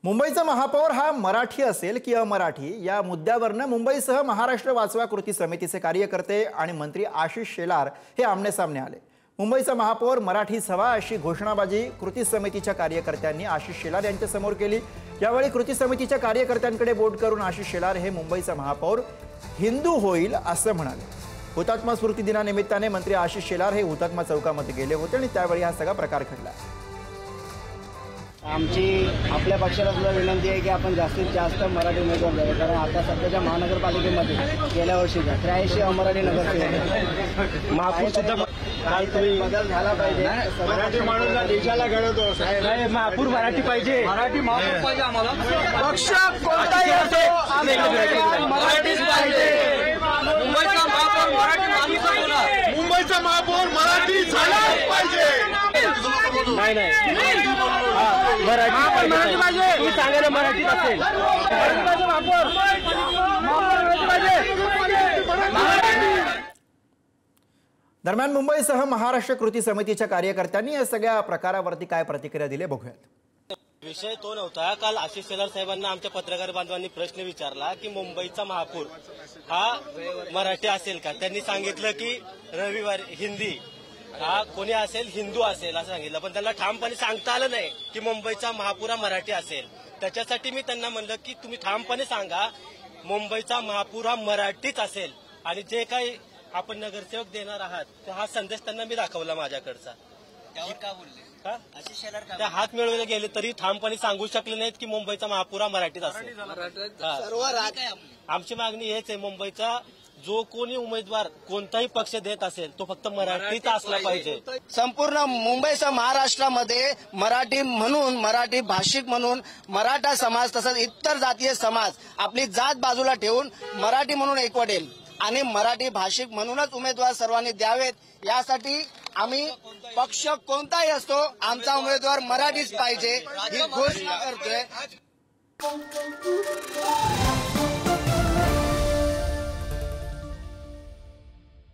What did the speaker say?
मुंबईचा महापौर हा मराठी असेल की अमराठी या मुद्द्यावरनं मुंबईसह महाराष्ट्र वाचवा कृती समितीचे कार्यकर्ते आणि मंत्री आशिष शेलार हे आमनेसामने आले। मुंबईचा महापौर मराठीच हवा अशी घोषणाबाजी कृती समितीच्या कार्यकर्त्यांनी आशिष शेलार यांच्या समोर केली। यावेळी कृती समितीच्या कार्यकर्त्यांकडे बोट करून आशिष शेलार हे मुंबईचा महापौर हिंदू होईल असं म्हणाले। हुतात्मा स्मृती दिनानिमित्ताने मंत्री आशिष शेलार हे हुतात्मा चौकामध्ये गेले होते आणि त्यावेळी हा सगळा प्रकार घडला। आमची आपल्या पक्षाला सुद्धा विनंती आहे की आपण जास्तीत जास्त मराठी उमेदवार द्यावे, कारण आता सध्याच्या महानगरपालिकेमध्ये गेल्या वर्षीच्या 83 अमराठी नगरसेवक महापौर सुद्धा काहीतरी बदल झाला पाहिजे। मराठी माणूस देशाला घडवतो, महापौर मराठी पाहिजे, मराठी महापौर पाहिजे आम्हाला। पक्ष कोणताही असो मराठीच पाहिजे। मुंबईचा महापौर मराठी माणूस होणार, मुंबईचा महापौर मराठी झालाच पाहिजे। नाही मराठी पाहिजे, तुम्ही सांगा ना मराठीत असेल। दरम्यान मुंबईसह महाराष्ट्र कृती समितीच्या कार्यकर्त्यांनी या सगळ्या प्रकारावरती काय प्रतिक्रिया दिली बघूयात। विषय तो नव्हता। काल आशिष शेलार साहेबांना आमच्या पत्रकार बांधवांनी प्रश्न विचारला की मुंबईचा महापौर हा मराठी असेल का। त्यांनी सांगितलं की रविवारी हिंदी हा कोणी असेल, हिंदू असेल असं सांगितलं, पण त्यांना ठामपणे सांगता आलं नाही की मुंबईचा महापौर हा मराठी असेल। त्याच्यासाठी मी त्यांना म्हणलं की तुम्ही ठामपणे सांगा मुंबईचा महापौर हा मराठीच असेल, आणि जे काही आपण नगरसेवक देणार आहात तर हा संदेश त्यांना मी दाखवला माझ्याकडचा। त्यावर का बोलले आशिष शेलार? त्या हात मिळवले गेले तरी ठामपणे सांगू शकले नाहीत की मुंबईचा महापौर हा मराठीच असेल। आमची मागणी हेच आहे, मुंबईचा जो कोणी उमेदवार कोणताही पक्ष देत असेल तो फक्त मराठीच असला पाहिजे। संपूर्ण मुंबईसह महाराष्ट्रामध्ये मराठी म्हणून, मराठी भाषिक म्हणून मराठा समाज तसंच इतर जातीय समाज आपली जात बाजूला ठेवून मराठी म्हणून एकवटेल आणि मराठी भाषिक म्हणूनच उमेदवार सर्वांनी द्यावेत। यासाठी आम्ही पक्ष कोणताही असतो आमचा उमेदवार मराठीच पाहिजे ही घोषणा करतोय।